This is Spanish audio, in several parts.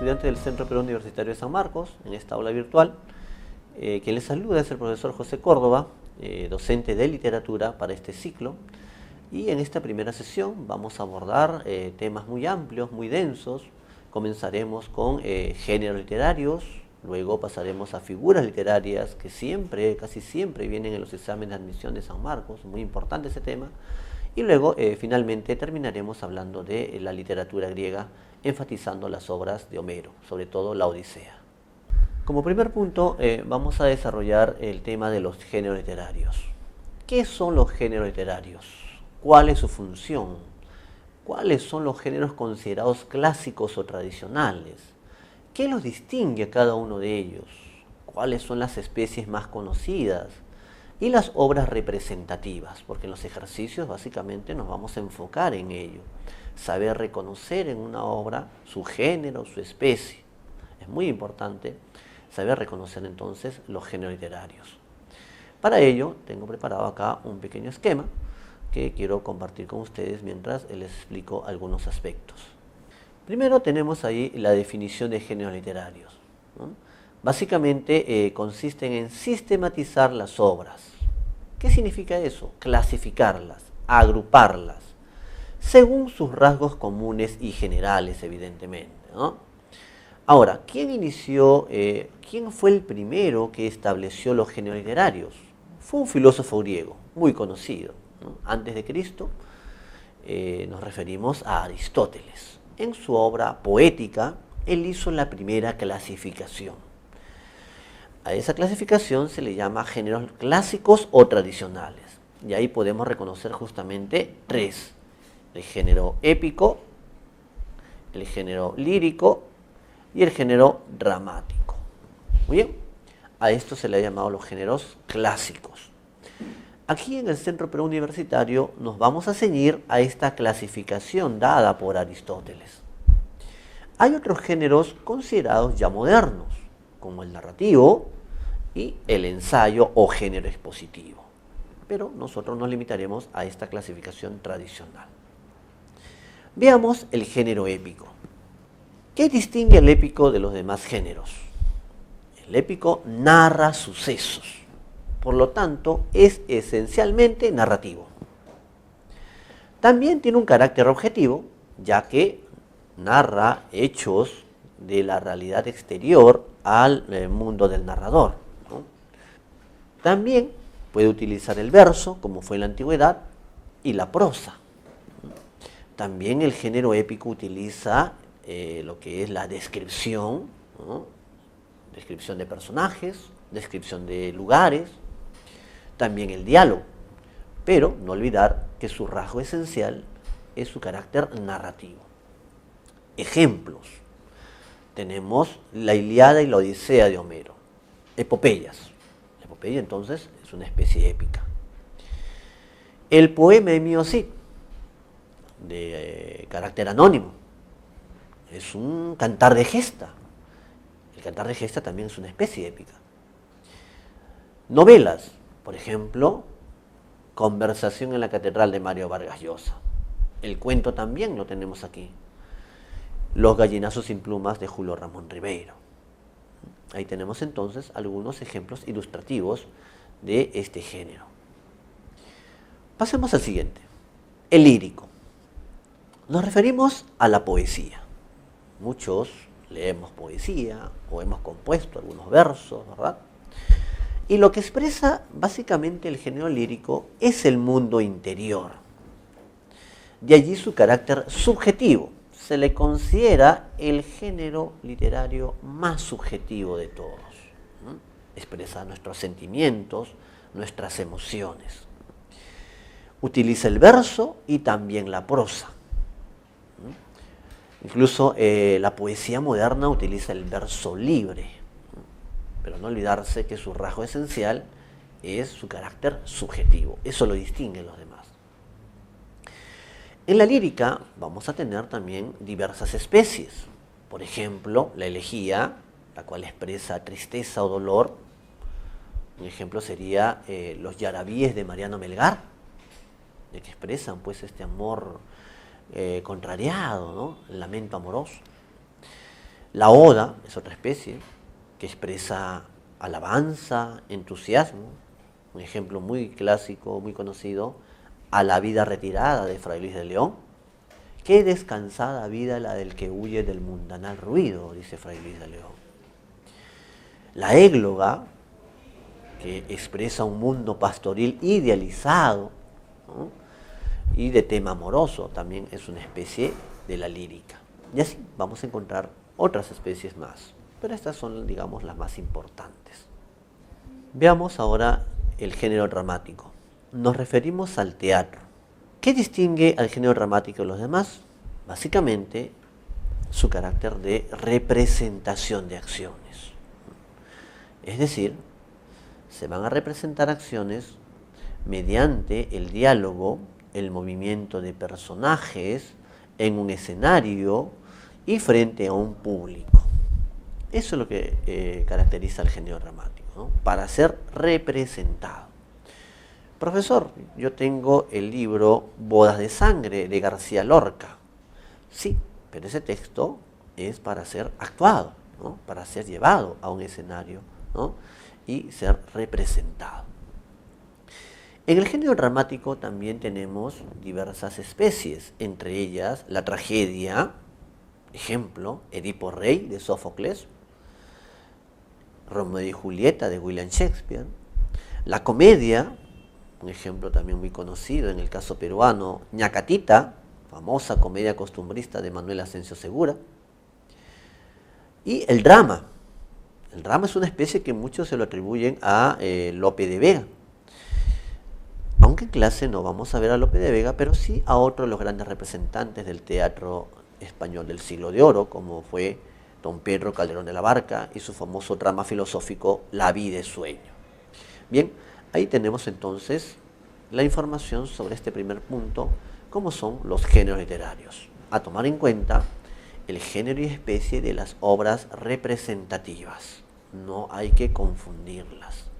estudiantes del Centro Peruano Universitario de San Marcos, en esta aula virtual. Quien les saluda es el profesor José Córdoba, docente de literatura para este ciclo. Y en esta primera sesión vamos a abordar temas muy amplios, muy densos. Comenzaremos con géneros literarios, luego pasaremos a figuras literarias que siempre, casi siempre vienen en los exámenes de admisión de San Marcos, muy importante ese tema. Y luego finalmente terminaremos hablando de la literatura griega, enfatizando las obras de Homero, sobre todo la Odisea. Como primer punto vamos a desarrollar el tema de los géneros literarios. ¿Qué son los géneros literarios? ¿Cuál es su función? ¿Cuáles son los géneros considerados clásicos o tradicionales? ¿Qué los distingue a cada uno de ellos? ¿Cuáles son las especies más conocidas? Y las obras representativas, porque en los ejercicios básicamente nos vamos a enfocar en ello. Saber reconocer en una obra su género, su especie. Es muy importante saber reconocer entonces los géneros literarios. Para ello tengo preparado acá un pequeño esquema que quiero compartir con ustedes mientras les explico algunos aspectos. Primero tenemos ahí la definición de géneros literarios, ¿no? Básicamente consisten en sistematizar las obras. ¿Qué significa eso? Clasificarlas, agruparlas, según sus rasgos comunes y generales, evidentemente, ¿no? Ahora, ¿quién fue el primero que estableció los géneros literarios? Fue un filósofo griego, muy conocido, ¿no? Antes de Cristo, nos referimos a Aristóteles. En su obra Poética, él hizo la primera clasificación. A esa clasificación se le llama géneros clásicos o tradicionales. Y ahí podemos reconocer justamente tres: el género épico, el género lírico y el género dramático. Muy bien, a esto se le ha llamado los géneros clásicos. Aquí en el Centro Peruano Universitario nos vamos a ceñir a esta clasificación dada por Aristóteles. Hay otros géneros considerados ya modernos, como el narrativo y el ensayo o género expositivo. Pero nosotros nos limitaremos a esta clasificación tradicional. Veamos el género épico. ¿Qué distingue el épico de los demás géneros? El épico narra sucesos, por lo tanto es esencialmente narrativo. También tiene un carácter objetivo, ya que narra hechos de la realidad exterior al mundo del narrador, ¿no? También puede utilizar el verso, como fue en la antigüedad, y la prosa. También el género épico utiliza lo que es la descripción, ¿no? Descripción de personajes, descripción de lugares, también el diálogo, pero no olvidar que su rasgo esencial es su carácter narrativo. Ejemplos: tenemos la Ilíada y la Odisea de Homero, epopeyas. La epopeya entonces es una especie épica. El poema Emio Cid, de carácter anónimo, es un cantar de gesta. El cantar de gesta también es una especie épica. Novelas, por ejemplo, Conversación en la Catedral de Mario Vargas Llosa. El cuento también lo tenemos aquí. Los gallinazos sin plumas de Julio Ramón Ribeiro. Ahí tenemos entonces algunos ejemplos ilustrativos de este género. Pasemos al siguiente, el lírico. Nos referimos a la poesía. Muchos leemos poesía o hemos compuesto algunos versos, ¿verdad? Y lo que expresa básicamente el género lírico es el mundo interior. De allí su carácter subjetivo. Se le considera el género literario más subjetivo de todos, ¿no? Expresa nuestros sentimientos, nuestras emociones. Utiliza el verso y también la prosa. Incluso la poesía moderna utiliza el verso libre, pero no olvidarse que su rasgo esencial es su carácter subjetivo. Eso lo distingue de los demás. En la lírica vamos a tener también diversas especies. Por ejemplo, la elegía, la cual expresa tristeza o dolor. Un ejemplo sería los yarabíes de Mariano Melgar, que expresan pues este amor contrariado, ¿no? El lamento amoroso. La oda es otra especie que expresa alabanza, entusiasmo. Un ejemplo muy clásico, muy conocido, A la vida retirada de Fray Luis de León. Qué descansada vida la del que huye del mundanal ruido, dice Fray Luis de León. La égloga, que expresa un mundo pastoril idealizado, ¿no? Y de tema amoroso, también es una especie de la lírica. Y así vamos a encontrar otras especies más, pero estas son, digamos, las más importantes. Veamos ahora el género dramático. Nos referimos al teatro. ¿Qué distingue al género dramático de los demás? Básicamente, su carácter de representación de acciones. Es decir, se van a representar acciones mediante el diálogo, el movimiento de personajes en un escenario y frente a un público. Eso es lo que caracteriza al género dramático, ¿no? Para ser representado. Profesor, yo tengo el libro Bodas de Sangre de García Lorca. Sí, pero ese texto es para ser actuado, ¿no? Para ser llevado a un escenario, ¿no? Y ser representado. En el género dramático también tenemos diversas especies, entre ellas la tragedia, ejemplo, Edipo Rey de Sófocles, Romeo y Julieta de William Shakespeare, la comedia, un ejemplo también muy conocido en el caso peruano, Ñacatita, famosa comedia costumbrista de Manuel Asensio Segura, y el drama. El drama es una especie que muchos se lo atribuyen a Lope de Vega. Aunque en clase no vamos a ver a Lope de Vega, pero sí a otro de los grandes representantes del teatro español del siglo de oro, como fue don Pedro Calderón de la Barca y su famoso drama filosófico La vida es sueño. Bien, ahí tenemos entonces la información sobre este primer punto, como son los géneros literarios. A tomar en cuenta el género y especie de las obras representativas. No hay que confundirlas.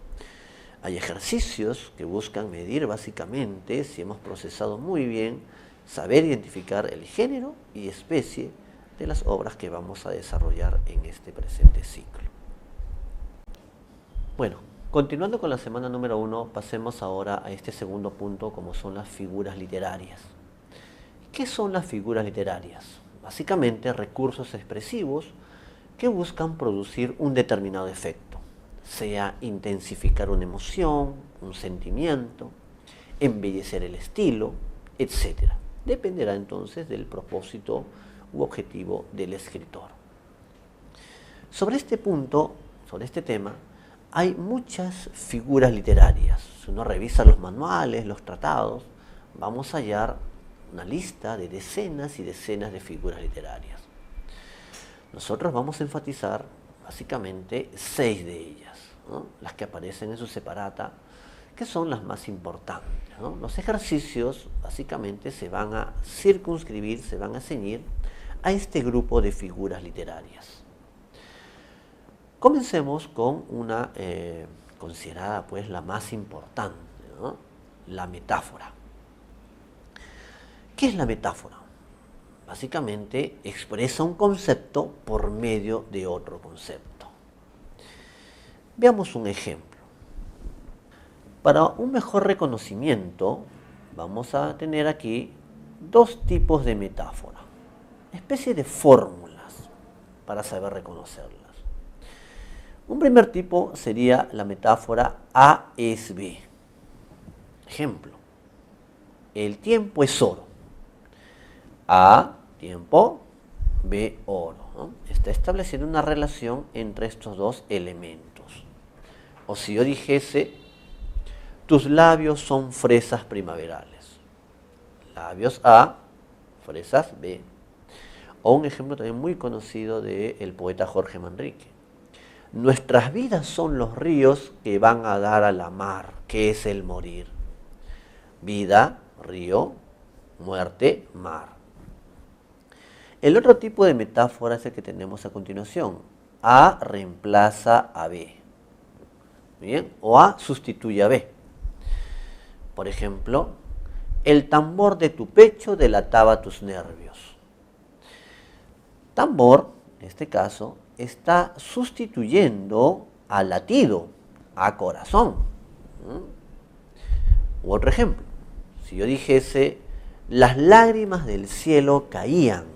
Hay ejercicios que buscan medir básicamente si hemos procesado muy bien, saber identificar el género y especie de las obras que vamos a desarrollar en este presente ciclo. Bueno, continuando con la semana número 1, pasemos ahora a este segundo punto, como son las figuras literarias. ¿Qué son las figuras literarias? Básicamente recursos expresivos que buscan producir un determinado efecto, sea intensificar una emoción, un sentimiento, embellecer el estilo, etc. Dependerá entonces del propósito u objetivo del escritor. Sobre este punto, sobre este tema, hay muchas figuras literarias. Si uno revisa los manuales, los tratados, vamos a hallar una lista de decenas y decenas de figuras literarias. Nosotros vamos a enfatizar básicamente 6 de ellas, ¿no? Las que aparecen en su separata, que son las más importantes, ¿no? Los ejercicios básicamente se van a circunscribir, se van a ceñir a este grupo de figuras literarias. Comencemos con una considerada pues la más importante, ¿no? La metáfora. ¿Qué es la metáfora? Básicamente expresa un concepto por medio de otro concepto. Veamos un ejemplo. Para un mejor reconocimiento vamos a tener aquí 2 tipos de metáfora, especie de fórmulas para saber reconocerlas. Un primer tipo sería la metáfora A es B. Ejemplo, el tiempo es oro. A, tiempo, B, oro, ¿no? Está estableciendo una relación entre estos 2 elementos. O si yo dijese, tus labios son fresas primaverales. Labios A, fresas B. O un ejemplo también muy conocido del poeta Jorge Manrique. Nuestras vidas son los ríos que van a dar a la mar, que es el morir. Vida, río, muerte, mar. El otro tipo de metáfora es el que tenemos a continuación. A reemplaza a B. ¿Bien? O A sustituye a B. Por ejemplo, el tambor de tu pecho delataba tus nervios. Tambor en este caso, está sustituyendo a latido, a corazón. Otro ejemplo, si yo dijese, las lágrimas del cielo caían,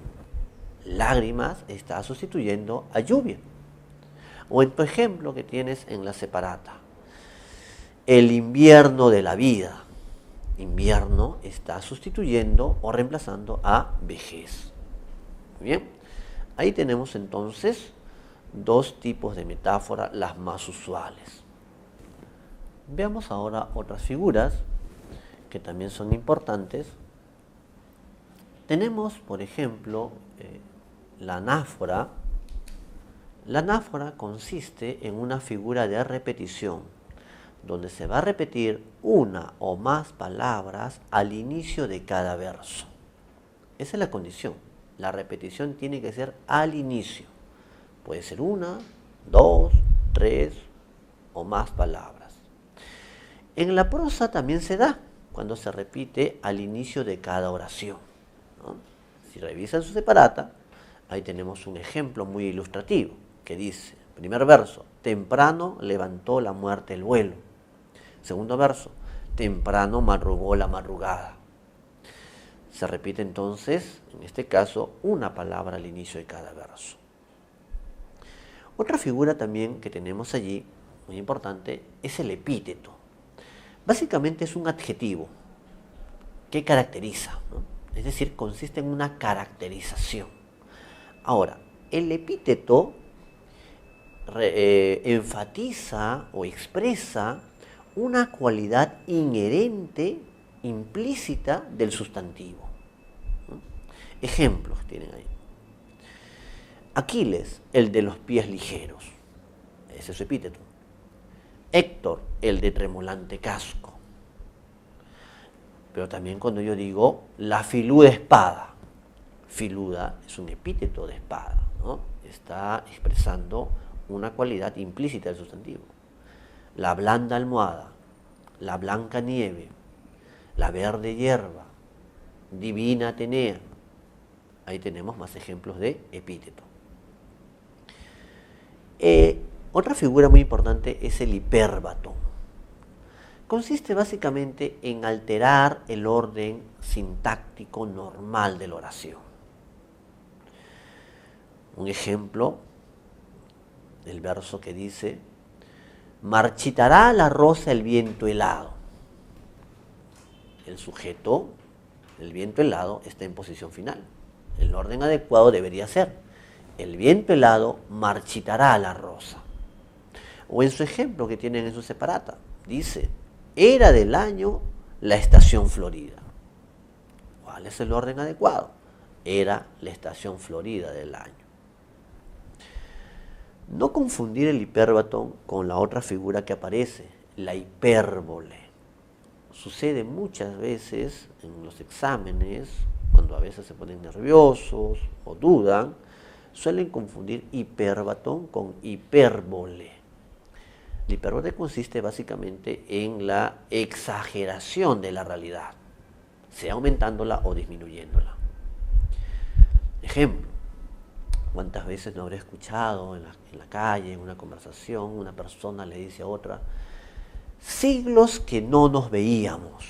lágrimas está sustituyendo a lluvia. O en tu ejemplo que tienes en la separata, el invierno de la vida, invierno está sustituyendo o reemplazando a vejez. Bien, ahí tenemos entonces dos tipos de metáfora, las más usuales. Veamos ahora otras figuras que también son importantes. Tenemos, por ejemplo, la anáfora. La anáfora consiste en una figura de repetición, donde se va a repetir una o más palabras al inicio de cada verso. Esa es la condición. La repetición tiene que ser al inicio. Puede ser una, dos, tres o más palabras. En la prosa también se da cuando se repite al inicio de cada oración, ¿no? Si revisan su separata, ahí tenemos un ejemplo muy ilustrativo que dice, primer verso, temprano levantó la muerte el vuelo. Segundo verso, temprano madrugó la madrugada. Se repite entonces, en este caso, una palabra al inicio de cada verso. Otra figura también que tenemos allí, muy importante, es el epíteto. Básicamente es un adjetivo que caracteriza, ¿no? Es decir, consiste en una caracterización. Ahora, el epíteto enfatiza o expresa una cualidad inherente, implícita del sustantivo. Ejemplos tienen ahí. Aquiles, el de los pies ligeros. Ese es su epíteto. Héctor, el de tremolante casco. Pero también cuando yo digo la filuda espada. Filuda es un epíteto de espada, ¿no? Está expresando una cualidad implícita del sustantivo. La blanda almohada, la blanca nieve, la verde hierba, divina Atenea. Ahí tenemos más ejemplos de epíteto. Otra figura muy importante es el hipérbato. Consiste básicamente en alterar el orden sintáctico normal de la oración. Un ejemplo, el verso que dice, marchitará la rosa el viento helado. El sujeto, el viento helado, está en posición final. El orden adecuado debería ser, el viento helado marchitará la rosa. O en su ejemplo que tienen en su separata, dice, era del año la estación florida. ¿Cuál es el orden adecuado? Era la estación florida del año. No confundir el hipérbato con la otra figura que aparece, la hipérbole. Sucede muchas veces en los exámenes, cuando a veces se ponen nerviosos o dudan, suelen confundir hipérbato con hipérbole. La hipérbole consiste básicamente en la exageración de la realidad, sea aumentándola o disminuyéndola. Ejemplo, ¿cuántas veces no habré escuchado en la calle, en una conversación, una persona le dice a otra, siglos que no nos veíamos?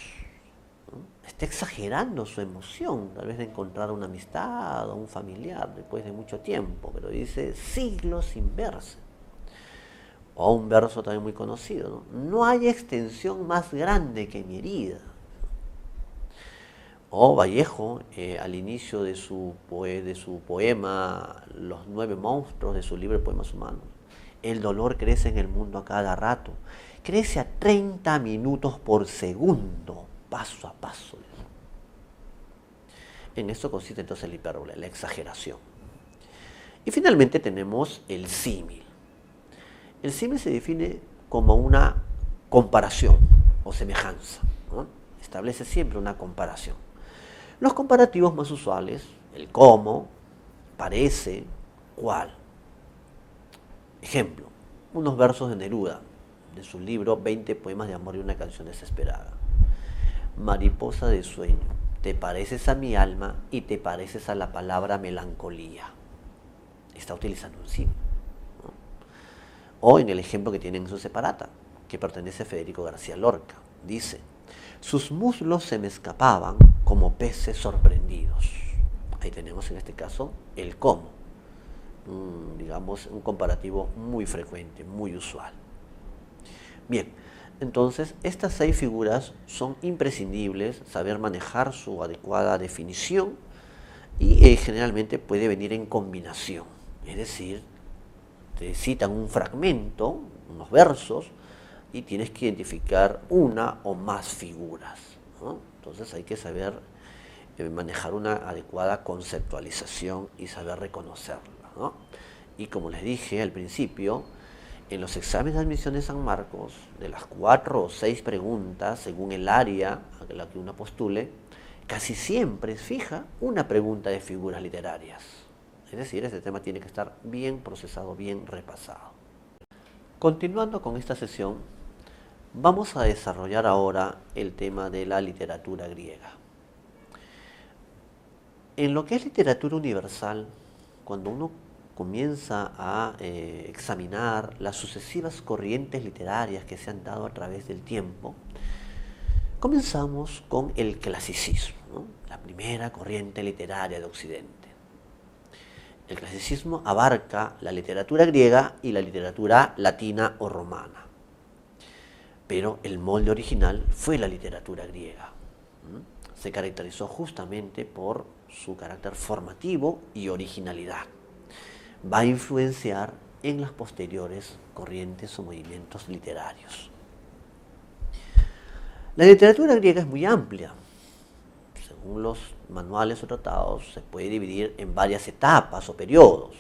Está exagerando su emoción, tal vez de encontrar una amistad o un familiar después de mucho tiempo, pero dice siglos sin verse. O un verso también muy conocido, ¿no? No hay extensión más grande que mi herida. O Vallejo, al inicio de su poema Los 9 monstruos, de su libro Poemas Humanos, el dolor crece en el mundo a cada rato, crece a 30 minutos por segundo, paso a paso. En esto consiste entonces la hipérbole, la exageración. Y finalmente tenemos el símil. El símil se define como una comparación o semejanza, ¿no? Establece siempre una comparación. Los comparativos más usuales, el cómo, parece, cuál. Ejemplo, unos versos de Neruda, de su libro 20 poemas de amor y una canción desesperada. Mariposa de sueño, te pareces a mi alma y te pareces a la palabra melancolía. está utilizando un símil, ¿no? O en el ejemplo que tienen en su separata, que pertenece a Federico García Lorca, dice: sus muslos se me escapaban como peces sorprendidos. Ahí tenemos en este caso el cómo, digamos un comparativo muy frecuente, muy usual. Bien, entonces estas 6 figuras son imprescindibles, saber manejar su adecuada definición y generalmente puede venir en combinación, es decir, te citan un fragmento, unos versos, y tienes que identificar una o más figuras, ¿no? Entonces hay que saber manejar una adecuada conceptualización y saber reconocerla, ¿no? Y como les dije al principio, en los exámenes de admisión de San Marcos, de las 4 o 6 preguntas, según el área a la que uno postule, casi siempre es fija una pregunta de figuras literarias. Es decir, este tema tiene que estar bien procesado, bien repasado. Continuando con esta sesión, vamos a desarrollar ahora el tema de la literatura griega. En lo que es literatura universal, cuando uno comienza a examinar las sucesivas corrientes literarias que se han dado a través del tiempo, comenzamos con el clasicismo, ¿no? La primera corriente literaria de Occidente. El clasicismo abarca la literatura griega y la literatura latina o romana, pero el molde original fue la literatura griega. Se caracterizó justamente por su carácter formativo y originalidad. Va a influenciar en las posteriores corrientes o movimientos literarios. La literatura griega es muy amplia. Según los manuales o tratados, se puede dividir en varias etapas o periodos.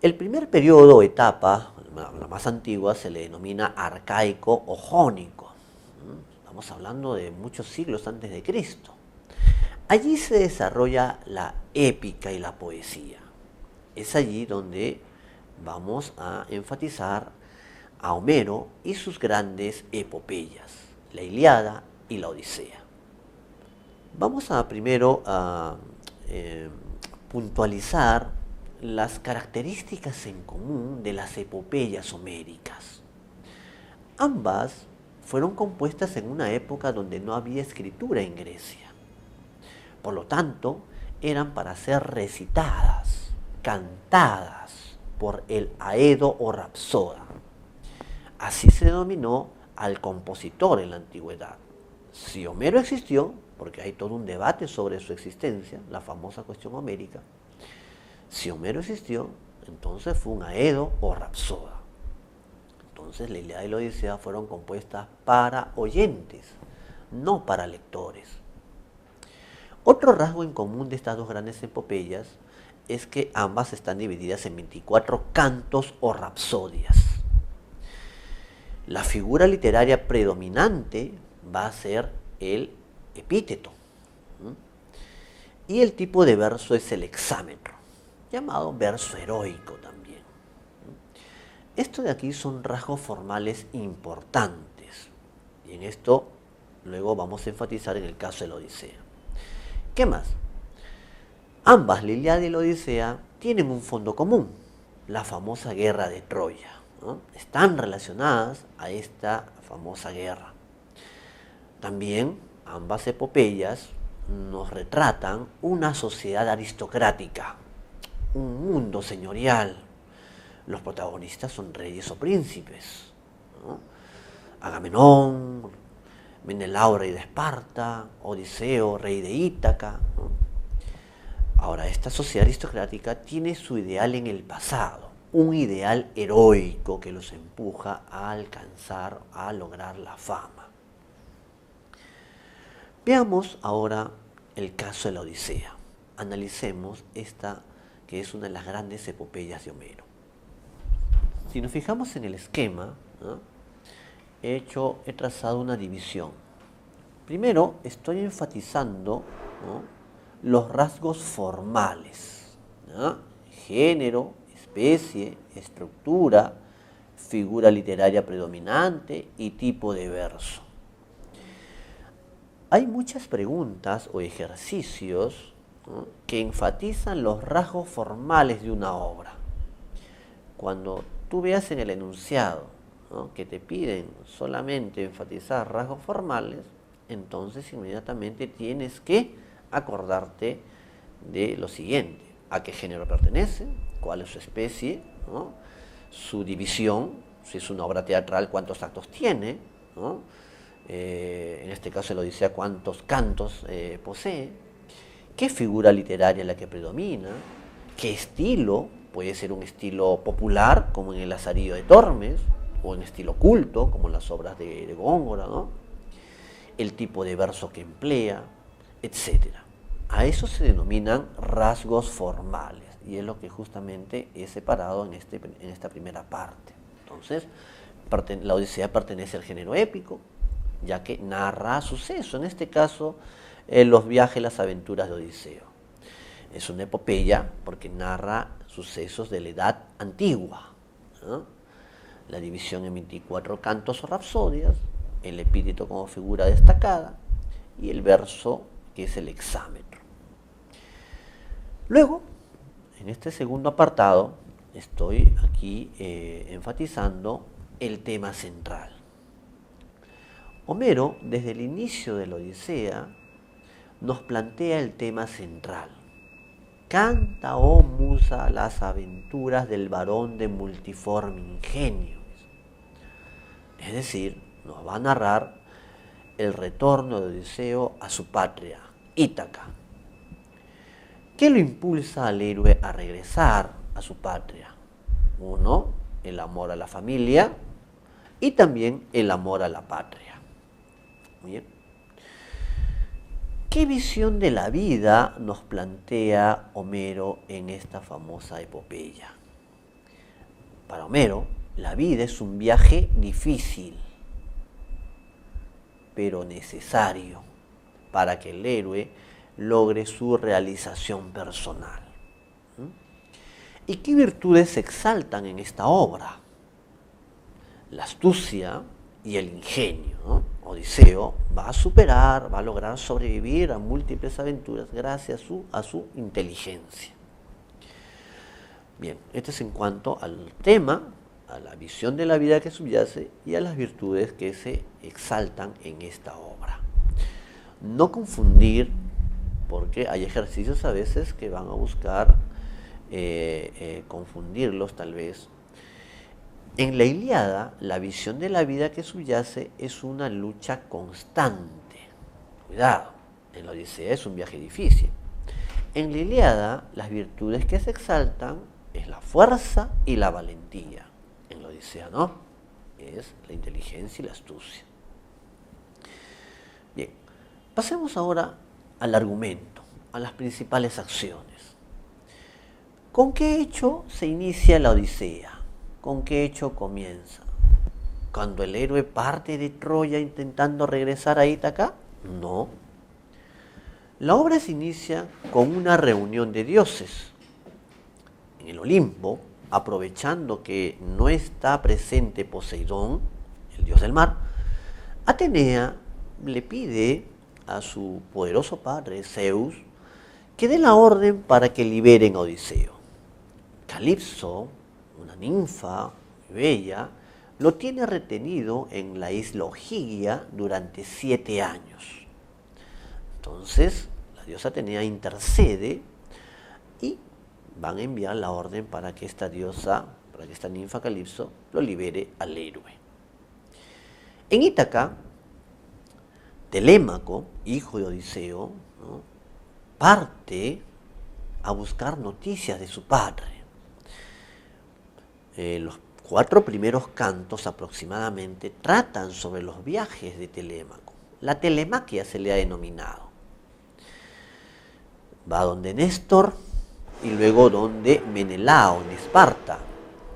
El primer periodo o etapa, la más antigua, se le denomina arcaico o jónico. Estamos hablando de muchos siglos antes de Cristo. Allí se desarrolla la épica y la poesía. Es allí donde vamos a enfatizar a Homero y sus grandes epopeyas, la Ilíada y la Odisea. Vamos a primero a puntualizar las características en común de las epopeyas homéricas. Ambas fueron compuestas en una época donde no había escritura en Grecia. Por lo tanto, eran para ser recitadas, cantadas por el aedo o rapsoda. Así se denominó al compositor en la antigüedad. Si Homero existió, porque hay todo un debate sobre su existencia, la famosa cuestión homérica, si Homero existió, entonces fue un aedo o rapsoda. Entonces la Ilíada y la Odisea fueron compuestas para oyentes, no para lectores. Otro rasgo en común de estas dos grandes epopeyas es que ambas están divididas en 24 cantos o rapsodias. La figura literaria predominante va a ser el epíteto. Y el tipo de verso es el hexámetro, llamado verso heroico también. Esto de aquí son rasgos formales importantes. Y en esto luego vamos a enfatizar en el caso de la Odisea. ¿Qué más? Ambas, la Ilíada y la Odisea, tienen un fondo común, la famosa guerra de Troya, ¿no? Están relacionadas a esta famosa guerra. También ambas epopeyas nos retratan una sociedad aristocrática, un mundo señorial. Los protagonistas son reyes o príncipes, ¿no? Agamenón, Menelao, rey de Esparta, Odiseo, rey de Ítaca, ¿no? Ahora, esta sociedad aristocrática tiene su ideal en el pasado, un ideal heroico que los empuja a alcanzar, a lograr la fama. Veamos ahora el caso de la Odisea. Analicemos esta que es una de las grandes epopeyas de Homero. Si nos fijamos en el esquema, ¿no?, he trazado una división. Primero estoy enfatizando, ¿no?, los rasgos formales, ¿no?, género, especie, estructura, figura literaria predominante y tipo de verso. Hay muchas preguntas o ejercicios ¿no?, que enfatizan los rasgos formales de una obra. Cuando tú veas en el enunciado, ¿no?, que te piden solamente enfatizar rasgos formales, entonces inmediatamente tienes que acordarte de lo siguiente: a qué género pertenece, cuál es su especie, ¿no?, su división, si es una obra teatral, cuántos actos tiene, ¿no?, en este caso la Odisea, cuántos cantos posee, qué figura literaria es la que predomina, qué estilo, puede ser un estilo popular como en el Lazarillo de Tormes, o en estilo culto como en las obras de Góngora, ¿no?, el tipo de verso que emplea, etc. A eso se denominan rasgos formales, y es lo que justamente he separado en esta primera parte. Entonces, la Odisea pertenece al género épico, ya que narra sucesos, en este caso los viajes, las aventuras de Odiseo. Es una epopeya porque narra sucesos de la edad antigua, ¿no?, la división en 24 cantos o rapsodias, el epíteto como figura destacada y el verso, que es el hexámetro. Luego, en este segundo apartado, estoy aquí enfatizando el tema central. Homero, desde el inicio de la Odisea, nos plantea el tema central. Canta, oh musa, las aventuras del varón de multiforme ingenio. Es decir, nos va a narrar el retorno de Odiseo a su patria, Ítaca. ¿Qué lo impulsa al héroe a regresar a su patria? Uno, el amor a la familia y también el amor a la patria. Muy bien. ¿Qué visión de la vida nos plantea Homero en esta famosa epopeya? Para Homero, la vida es un viaje difícil, pero necesario para que el héroe logre su realización personal. ¿Y qué virtudes se exaltan en esta obra? La astucia y el ingenio, ¿no? Odiseo va a lograr sobrevivir a múltiples aventuras gracias a su inteligencia. Bien, este es en cuanto al tema, a la visión de la vida que subyace y a las virtudes que se exaltan en esta obra. No confundir, porque hay ejercicios a veces que van a buscar confundirlos tal vez. En la Ilíada, la visión de la vida que subyace es una lucha constante. Cuidado, en la Odisea es un viaje difícil. En la Ilíada, las virtudes que se exaltan es la fuerza y la valentía. En la Odisea no, es la inteligencia y la astucia. Bien, pasemos ahora al argumento, a las principales acciones. ¿Con qué hecho se inicia la Odisea? ¿Con qué hecho comienza? ¿Cuando el héroe parte de Troya intentando regresar a Ítaca? No. La obra se inicia con una reunión de dioses. En el Olimpo, aprovechando que no está presente Poseidón, el dios del mar, Atenea le pide a su poderoso padre, Zeus, que dé la orden para que liberen a Odiseo. Calipso, una ninfa bella, lo tiene retenido en la isla Ogygia durante 7 años. Entonces, la diosa Atenea intercede y van a enviar la orden para que esta ninfa Calipso lo libere al héroe. En Ítaca, Telémaco, hijo de Odiseo, ¿no?, parte a buscar noticias de su padre. Los 4 primeros cantos aproximadamente tratan sobre los viajes de Telémaco. La telemaquia se le ha denominado. Va donde Néstor y luego donde Menelao en Esparta,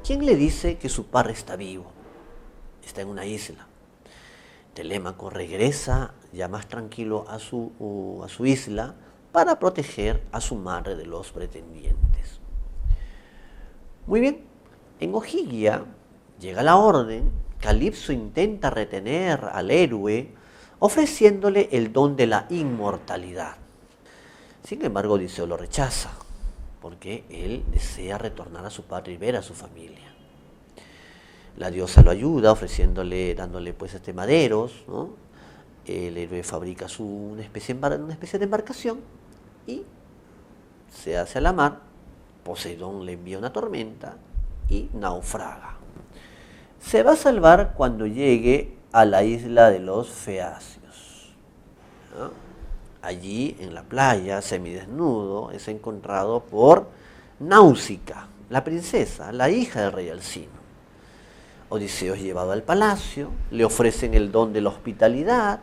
quien le dice que su padre está vivo, está en una isla. Telémaco regresa ya más tranquilo a su isla para proteger a su madre de los pretendientes. Muy bien, en Ogygia llega la orden, Calipso intenta retener al héroe ofreciéndole el don de la inmortalidad. Sin embargo, Odiseo lo rechaza, porque él desea retornar a su patria y ver a su familia. La diosa lo ayuda dándole pues maderos, ¿no? El héroe fabrica una especie de embarcación y se hace a la mar. Poseidón le envía una tormenta y naufraga. Se va a salvar cuando llegue a la isla de los Feacios, ¿no? Allí en la playa, semidesnudo, es encontrado por Náusica, la princesa, la hija del rey Alcino. Odiseo es llevado al palacio, le ofrecen el don de la hospitalidad,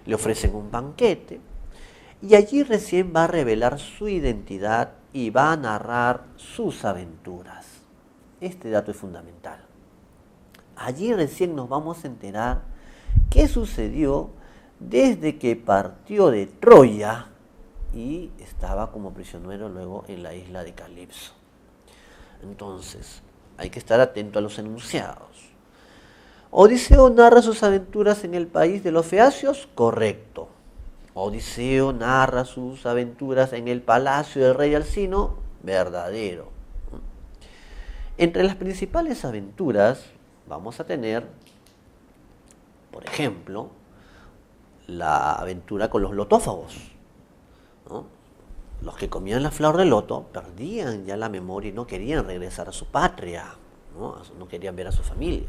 le ofrecen un banquete, y allí recién va a revelar su identidad y va a narrar sus aventuras. Este dato es fundamental. Allí recién nos vamos a enterar qué sucedió desde que partió de Troya y estaba como prisionero luego en la isla de Calipso. Entonces, hay que estar atento a los enunciados. ¿Odiseo narra sus aventuras en el país de los Feacios? Correcto. Odiseo narra sus aventuras en el palacio del rey Alcino, verdadero. Entre las principales aventuras vamos a tener, por ejemplo, la aventura con los lotófagos, ¿no? Los que comían la flor de loto perdían ya la memoria y no querían regresar a su patria, no querían ver a su familia.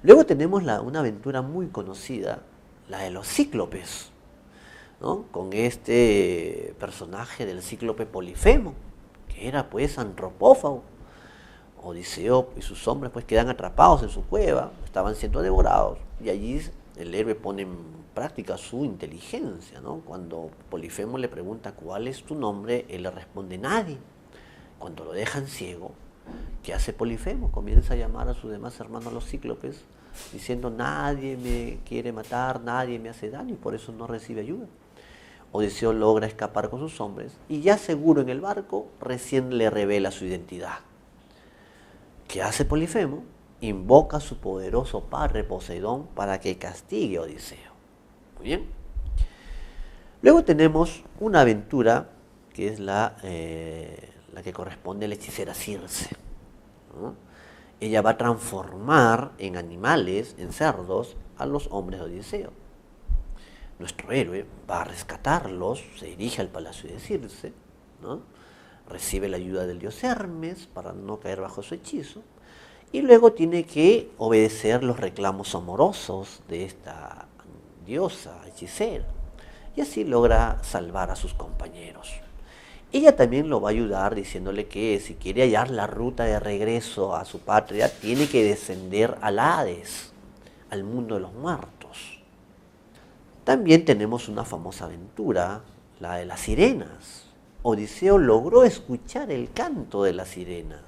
Luego tenemos una aventura muy conocida, la de los cíclopes, ¿no? Con este personaje del cíclope Polifemo, que era pues antropófago. Odiseo y sus hombres pues quedan atrapados en su cueva, estaban siendo devorados, y allí el héroe pone en práctica su inteligencia, ¿no? Cuando Polifemo le pregunta ¿cuál es tu nombre?, él le responde nadie. Cuando lo dejan ciego, ¿qué hace Polifemo? Comienza a llamar a sus demás hermanos los cíclopes, diciendo nadie me quiere matar, nadie me hace daño, y por eso no recibe ayuda. Odiseo logra escapar con sus hombres, y ya seguro en el barco, recién le revela su identidad. ¿Qué hace Polifemo? Invoca a su poderoso padre Poseidón para que castigue a Odiseo. Muy bien. Luego tenemos una aventura que es la que corresponde a la hechicera Circe, ¿no? Ella va a transformar en animales, en cerdos, a los hombres de Odiseo. Nuestro héroe va a rescatarlos, se dirige al palacio de Circe, ¿no? Recibe la ayuda del dios Hermes para no caer bajo su hechizo, y luego tiene que obedecer los reclamos amorosos de esta diosa hechicera, y así logra salvar a sus compañeros. Ella también lo va a ayudar diciéndole que si quiere hallar la ruta de regreso a su patria, tiene que descender al Hades, al mundo de los muertos. También tenemos una famosa aventura, la de las sirenas. Odiseo logró escuchar el canto de las sirenas,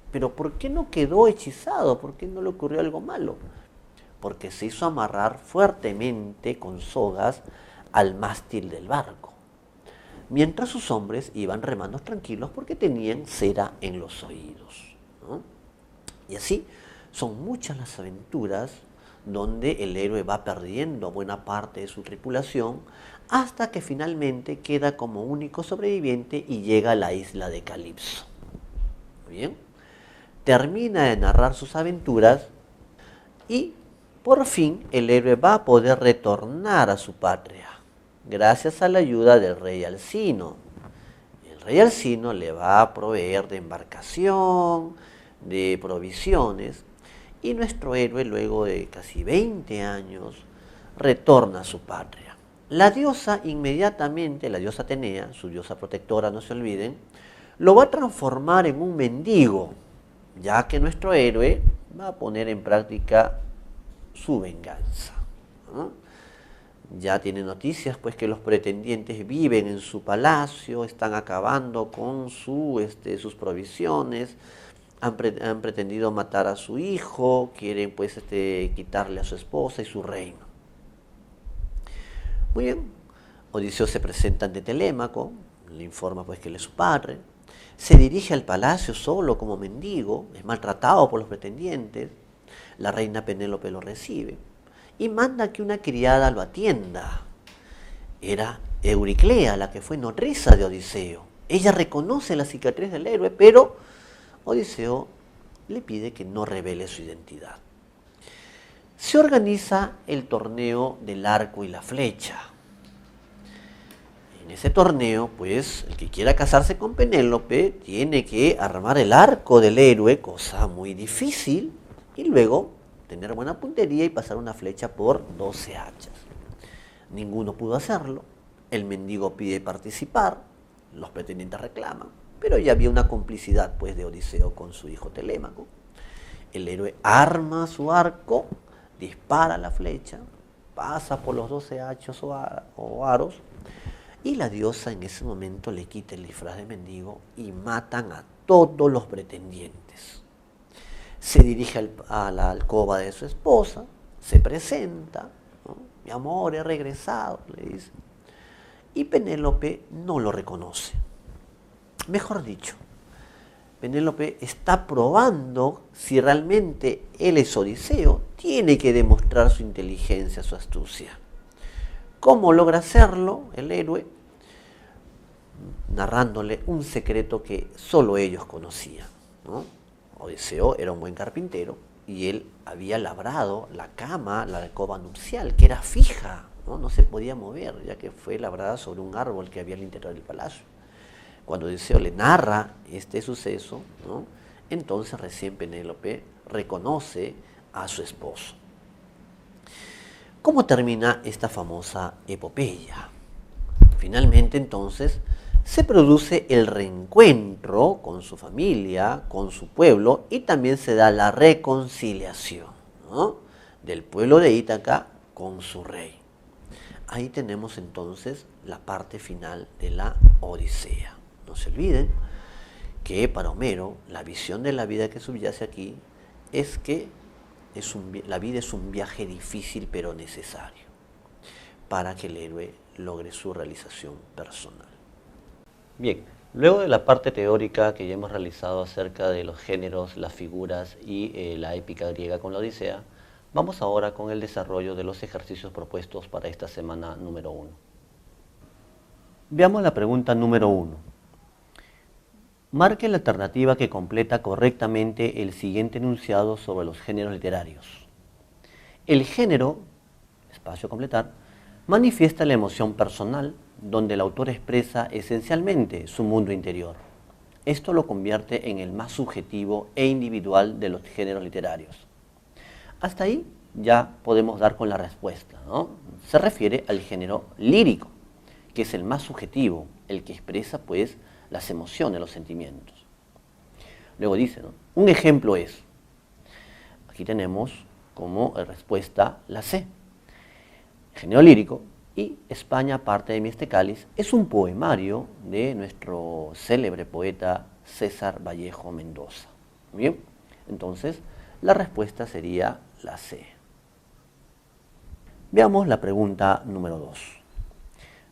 pero ¿por qué no quedó hechizado? ¿Por qué no le ocurrió algo malo? Porque se hizo amarrar fuertemente con sogas al mástil del barco, mientras sus hombres iban remando tranquilos porque tenían cera en los oídos, ¿no? Y así son muchas las aventuras donde el héroe va perdiendo a buena parte de su tripulación hasta que finalmente queda como único sobreviviente y llega a la isla de Calipso. Muy bien. Termina de narrar sus aventuras y por fin el héroe va a poder retornar a su patria gracias a la ayuda del rey Alcino. El rey Alcino le va a proveer de embarcación, de provisiones, y nuestro héroe, luego de casi 20 años, retorna a su patria. La diosa inmediatamente, la diosa Atenea, su diosa protectora, no se olviden, lo va a transformar en un mendigo, ya que nuestro héroe va a poner en práctica su venganza, ¿no? Ya tiene noticias pues que los pretendientes viven en su palacio, están acabando con sus provisiones, han pretendido matar a su hijo, quieren pues quitarle a su esposa y su reino. Muy bien, Odiseo se presenta ante Telémaco, le informa pues que él es su padre, se dirige al palacio solo como mendigo, es maltratado por los pretendientes, la reina Penélope lo recibe y manda que una criada lo atienda. Era Euriclea, la que fue nodriza de Odiseo. Ella reconoce la cicatriz del héroe, pero Odiseo le pide que no revele su identidad. Se organiza el torneo del arco y la flecha. En ese torneo, pues, el que quiera casarse con Penélope tiene que armar el arco del héroe, cosa muy difícil, y luego tener buena puntería y pasar una flecha por 12 hachas. Ninguno pudo hacerlo, el mendigo pide participar, los pretendientes reclaman, pero ya había una complicidad, pues, de Odiseo con su hijo Telémaco. El héroe arma su arco, dispara la flecha, pasa por los 12 hachos o aros, y la diosa en ese momento le quita el disfraz de mendigo y matan a todos los pretendientes. Se dirige a la alcoba de su esposa, se presenta, ¿no? Mi amor, he regresado, le dice. Y Penélope no lo reconoce. Mejor dicho, Penélope está probando si realmente él es Odiseo, tiene que demostrar su inteligencia, su astucia. ¿Cómo logra hacerlo el héroe? Narrándole un secreto que solo ellos conocían, ¿no? Odiseo era un buen carpintero y él había labrado la cama, la alcoba nupcial, que era fija, no se podía mover, ya que fue labrada sobre un árbol que había al interior del palacio. Cuando Odiseo le narra este suceso, ¿no? Entonces recién Penélope reconoce a su esposo. ¿Cómo termina esta famosa epopeya? Finalmente, entonces, se produce el reencuentro con su familia, con su pueblo, y también se da la reconciliación, ¿no?, del pueblo de Ítaca con su rey. Ahí tenemos entonces la parte final de la Odisea. No se olviden que para Homero la visión de la vida que subyace aquí es que la vida es un viaje difícil pero necesario para que el héroe logre su realización personal. Bien, luego de la parte teórica que ya hemos realizado acerca de los géneros, las figuras y la épica griega con la Odisea, vamos ahora con el desarrollo de los ejercicios propuestos para esta semana número 1. Veamos la pregunta número 1. Marque la alternativa que completa correctamente el siguiente enunciado sobre los géneros literarios. El género, espacio a completar, manifiesta la emoción personal, donde el autor expresa esencialmente su mundo interior. Esto lo convierte en el más subjetivo e individual de los géneros literarios. Hasta ahí ya podemos dar con la respuesta, ¿no? Se refiere al género lírico, que es el más subjetivo, el que expresa, pues, las emociones, los sentimientos. Luego dice, ¿no?, un ejemplo es, aquí tenemos como respuesta la C, género lírico, y España parte de mi este cáliz es un poemario de nuestro célebre poeta César Vallejo Mendoza. Bien, entonces la respuesta sería la C. Veamos la pregunta número 2.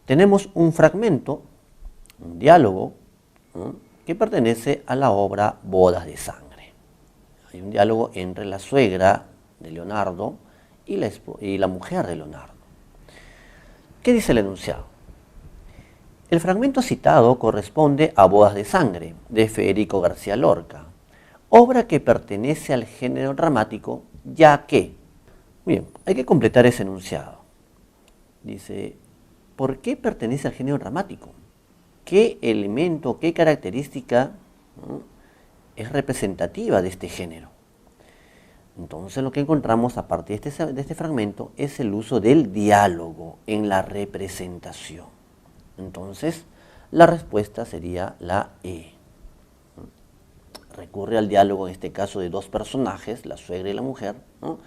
Tenemos un fragmento, un diálogo, ¿no?, que pertenece a la obra Bodas de Sangre. Hay un diálogo entre la suegra de Leonardo y la mujer de Leonardo. ¿Qué dice el enunciado? El fragmento citado corresponde a Bodas de Sangre, de Federico García Lorca, obra que pertenece al género dramático, ya que, bien, hay que completar ese enunciado. Dice, ¿por qué pertenece al género dramático? ¿Qué elemento, qué característica, ¿no?, es representativa de este género? Entonces lo que encontramos a partir de este fragmento es el uso del diálogo en la representación. Entonces la respuesta sería la E. Recurre al diálogo, en este caso de dos personajes, la suegra y la mujer, ¿no?,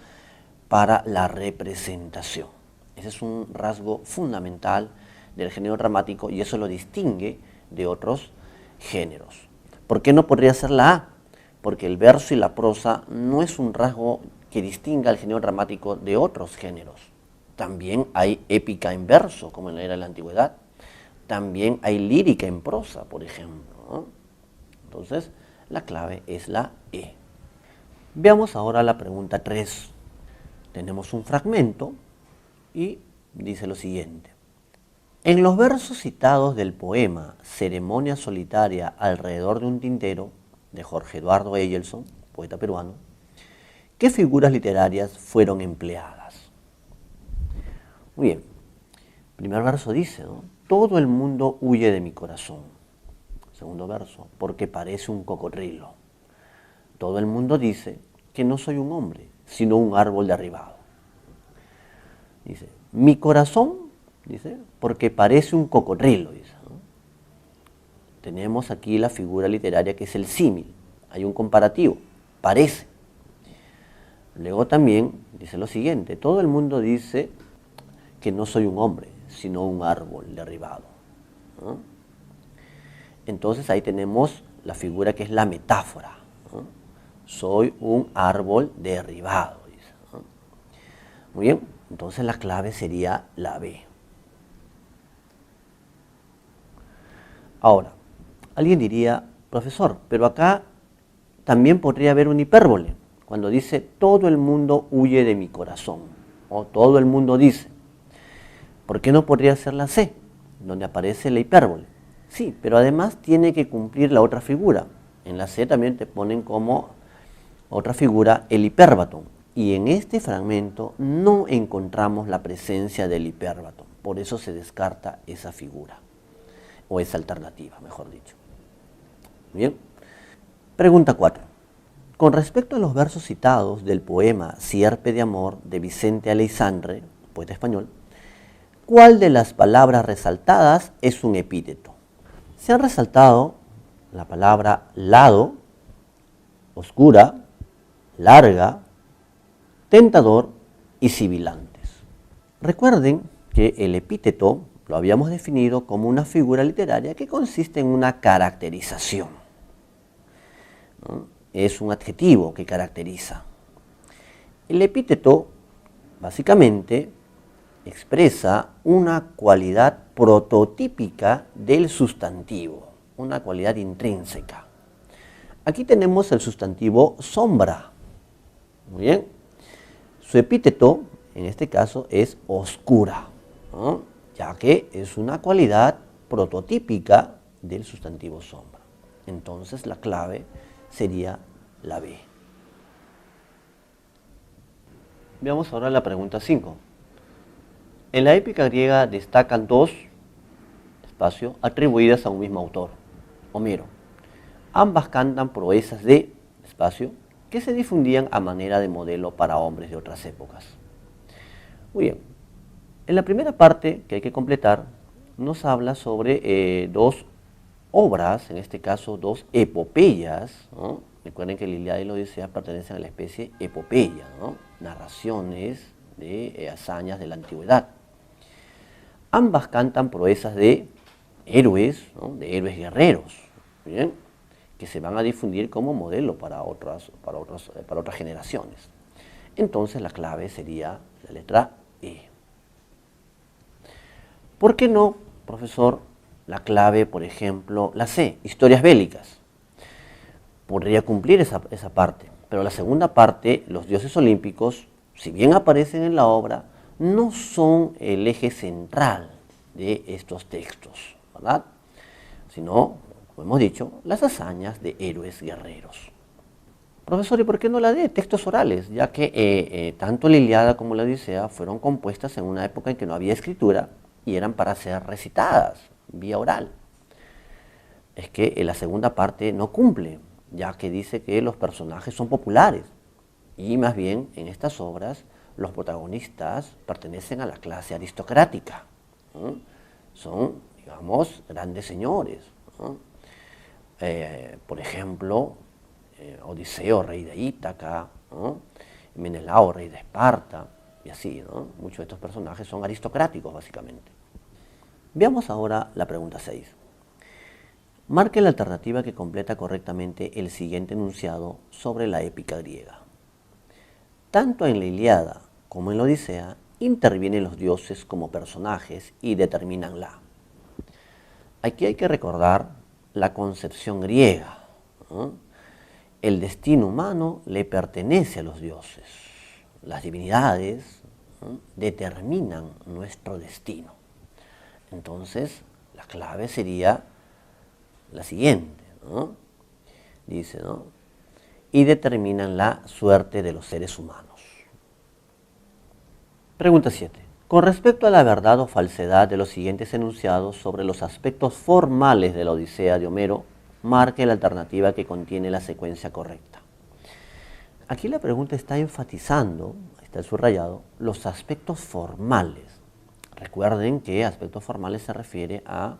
para la representación. Ese es un rasgo fundamental del género dramático y eso lo distingue de otros géneros. ¿Por qué no podría ser la A? Porque el verso y la prosa no es un rasgo que distinga al género dramático de otros géneros. También hay épica en verso, como en la era de la antigüedad. También hay lírica en prosa, por ejemplo, ¿no? Entonces, la clave es la E. Veamos ahora la pregunta 3. Tenemos un fragmento y dice lo siguiente. En los versos citados del poema Ceremonia solitaria alrededor de un tintero, de Jorge Eduardo Eyelson, poeta peruano, ¿qué figuras literarias fueron empleadas? Muy bien, el primer verso dice, ¿no? Todo el mundo huye de mi corazón. Segundo verso, porque parece un cocodrilo. Todo el mundo dice que no soy un hombre, sino un árbol derribado. Dice, mi corazón, dice, porque parece un cocodrilo, dice, ¿no? Tenemos aquí la figura literaria que es el símil. Hay un comparativo, parece. Luego también dice lo siguiente, todo el mundo dice que no soy un hombre, sino un árbol derribado, ¿no? Entonces ahí tenemos la figura que es la metáfora, ¿no? Soy un árbol derribado, dice, ¿no? Muy bien, entonces la clave sería la B. Ahora, alguien diría, profesor, pero acá también podría haber un hipérbole, cuando dice todo el mundo huye de mi corazón, o todo el mundo dice. ¿Por qué no podría ser la C, donde aparece la hipérbole? Sí, pero además tiene que cumplir la otra figura. En la C también te ponen como otra figura el hipérbaton. Y en este fragmento no encontramos la presencia del hipérbaton. Por eso se descarta esa figura, o esa alternativa, mejor dicho. Bien. Pregunta 4. Con respecto a los versos citados del poema Sierpe de Amor de Vicente Aleixandre, poeta español, ¿cuál de las palabras resaltadas es un epíteto? Se han resaltado la palabra lado, oscura, larga, tentador y sibilantes. Recuerden que el epíteto lo habíamos definido como una figura literaria que consiste en una caracterización, ¿no? Es un adjetivo que caracteriza. El epíteto básicamente expresa una cualidad prototípica del sustantivo, una cualidad intrínseca. Aquí tenemos el sustantivo sombra. Muy bien. Su epíteto, en este caso, es oscura, ¿no? Ya que es una cualidad prototípica del sustantivo sombra. Entonces la clave sería la B. Veamos ahora la pregunta 5. En la épica griega destacan dos, espacio, atribuidas a un mismo autor, Homero. Ambas cantan proezas de, espacio, que se difundían a manera de modelo para hombres de otras épocas. Muy bien. En la primera parte que hay que completar, nos habla sobre dos obras, en este caso dos epopeyas, ¿no? Recuerden que la Ilíada y la Odisea pertenecen a la especie epopeya, ¿no? Narraciones de hazañas de la antigüedad. Ambas cantan proezas de héroes, ¿no? De héroes guerreros, ¿bien? Que se van a difundir como modelo para otras generaciones. Entonces la clave sería la letra E. ¿Por qué no, profesor, la clave, por ejemplo, la C, historias bélicas? Podría cumplir esa parte, pero la segunda parte, los dioses olímpicos, si bien aparecen en la obra, no son el eje central de estos textos, ¿verdad? Sino, como hemos dicho, las hazañas de héroes guerreros. Profesor, ¿y por qué no la D? Textos orales, ya que tanto la Ilíada como la Odisea fueron compuestas en una época en que no había escritura y eran para ser recitadas vía oral. Es que la segunda parte no cumple, ya que dice que los personajes son populares y más bien en estas obras los protagonistas pertenecen a la clase aristocrática, ¿no? Son, digamos, grandes señores, ¿no? Por ejemplo, Odiseo, rey de Ítaca, ¿no? Menelao, rey de Esparta, y así, ¿no? Muchos de estos personajes son aristocráticos, básicamente. Veamos ahora la pregunta 6. Marque la alternativa que completa correctamente el siguiente enunciado sobre la épica griega. Tanto en la Ilíada como en la Odisea intervienen los dioses como personajes y determinanla. Aquí hay que recordar la concepción griega, ¿no? El destino humano le pertenece a los dioses. Las divinidades, ¿no?, determinan nuestro destino. Entonces, la clave sería la siguiente, ¿no? Dice, ¿no? Y determinan la suerte de los seres humanos. Pregunta 7. Con respecto a la verdad o falsedad de los siguientes enunciados sobre los aspectos formales de la Odisea de Homero, marque la alternativa que contiene la secuencia correcta. Aquí la pregunta está enfatizando, está el subrayado, los aspectos formales. Recuerden que aspectos formales se refiere a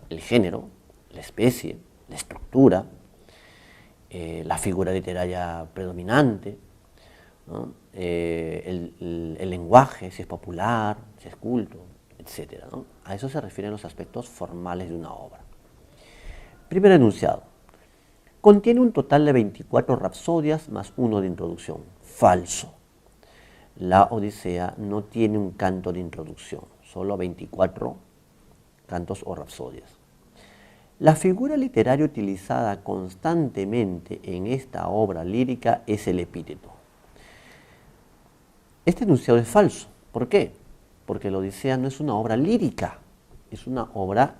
el género, la especie, la estructura, la figura literaria predominante, ¿no? El lenguaje, si es popular, si es culto, etc., ¿no? A eso se refieren los aspectos formales de una obra. Primer enunciado. Contiene un total de 24 rapsodias más 1 de introducción. Falso. La Odisea no tiene un canto de introducción, solo 24 cantos o rapsodias. La figura literaria utilizada constantemente en esta obra lírica es el epíteto. Este enunciado es falso. ¿Por qué? Porque la Odisea no es una obra lírica, es una obra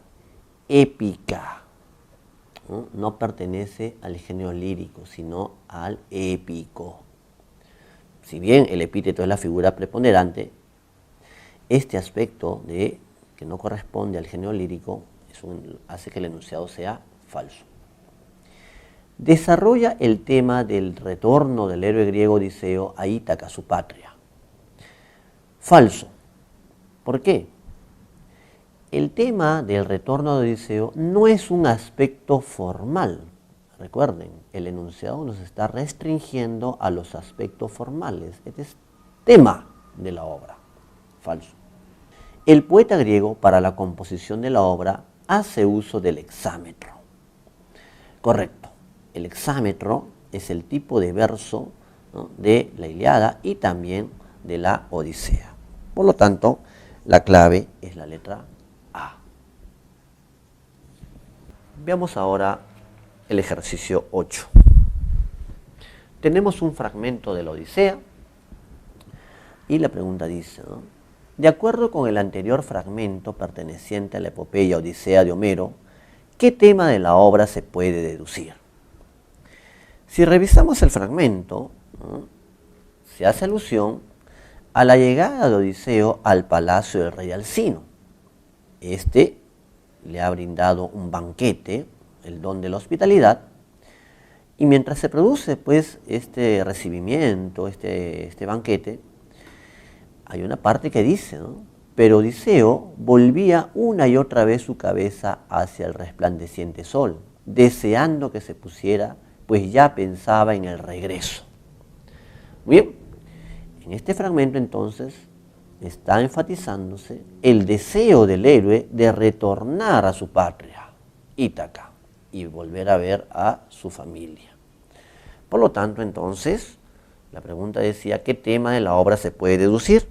épica. No pertenece al género lírico, sino al épico. Si bien el epíteto es la figura preponderante, este aspecto de que no corresponde al género lírico hace que el enunciado sea falso. Desarrolla el tema del retorno del héroe griego Odiseo a Ítaca, su patria. Falso. ¿Por qué? El tema del retorno de Odiseo no es un aspecto formal. Recuerden, el enunciado nos está restringiendo a los aspectos formales. Este es tema de la obra. Falso. El poeta griego, para la composición de la obra, hace uso del hexámetro. Correcto. El hexámetro es el tipo de verso, ¿no?, de la Ilíada y también de la Odisea. Por lo tanto, la clave es la letra A. Veamos ahora el ejercicio 8. Tenemos un fragmento de la Odisea y la pregunta dice, ¿no?, de acuerdo con el anterior fragmento perteneciente a la epopeya Odisea de Homero, ¿qué tema de la obra se puede deducir? Si revisamos el fragmento, ¿no?, se hace alusión a la llegada de Odiseo al palacio del rey Alcino. Este le ha brindado un banquete, el don de la hospitalidad, y mientras se produce pues este recibimiento, este banquete, hay una parte que dice, ¿no?, pero Odiseo volvía una y otra vez su cabeza hacia el resplandeciente sol, deseando que se pusiera, pues ya pensaba en el regreso. Muy bien, en este fragmento entonces está enfatizándose el deseo del héroe de retornar a su patria, Ítaca, y volver a ver a su familia. Por lo tanto, entonces, la pregunta decía, ¿qué tema de la obra se puede deducir?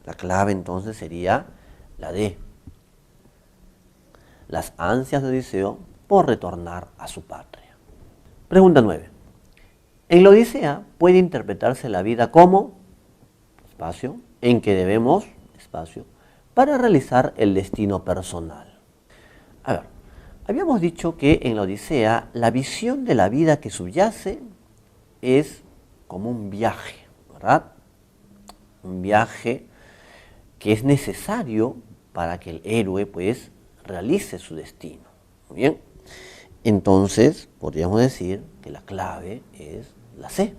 La clave entonces sería la D. Las ansias de Odiseo por retornar a su patria. Pregunta 9. En la Odisea puede interpretarse la vida como, espacio, en que debemos, espacio, para realizar el destino personal. A ver, habíamos dicho que en la Odisea la visión de la vida que subyace es como un viaje, ¿verdad? Un viaje que es necesario para que el héroe pues realice su destino. Muy bien. Entonces, podríamos decir que la clave es la C.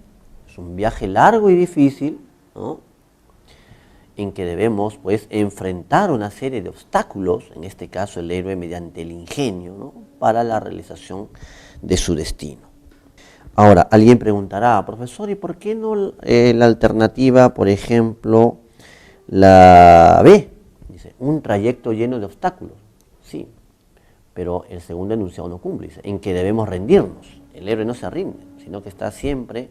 Es un viaje largo y difícil, ¿no?, en que debemos pues enfrentar una serie de obstáculos, en este caso el héroe mediante el ingenio, ¿no?, para la realización de su destino. Ahora, alguien preguntará, profesor, ¿y por qué no la alternativa, por ejemplo, la B? Dice, un trayecto lleno de obstáculos. Sí, pero el segundo enunciado no cumple, dice, en que debemos rendirnos. El héroe no se rinde, sino que está siempre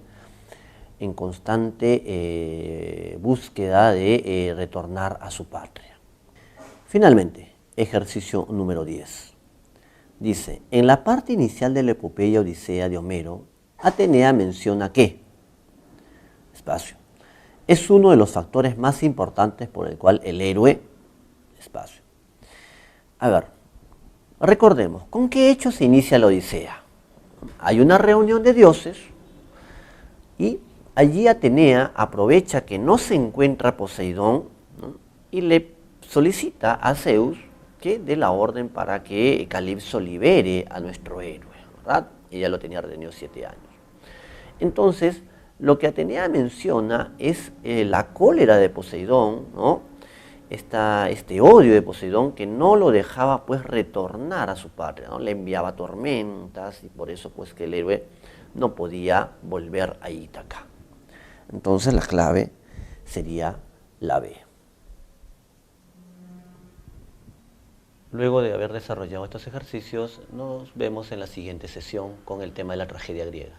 en constante búsqueda de retornar a su patria. Finalmente, ejercicio número 10. Dice, en la parte inicial de la epopeya Odisea de Homero, Atenea menciona que, espacio, es uno de los factores más importantes por el cual el héroe, espacio, A ver, recordemos, ¿con qué hecho se inicia la Odisea? Hay una reunión de dioses y allí Atenea aprovecha que no se encuentra Poseidón, ¿no? Y le solicita a Zeus que dé la orden para que Calipso libere a nuestro héroe, ¿verdad? Ella lo tenía retenido 7 años. Entonces, lo que Atenea menciona es la cólera de Poseidón, ¿no? Este odio de Poseidón que no lo dejaba pues retornar a su patria, ¿no? Le enviaba tormentas y por eso pues que el héroe no podía volver a Ítaca. Entonces la clave sería la B. Luego de haber desarrollado estos ejercicios, nos vemos en la siguiente sesión con el tema de la tragedia griega.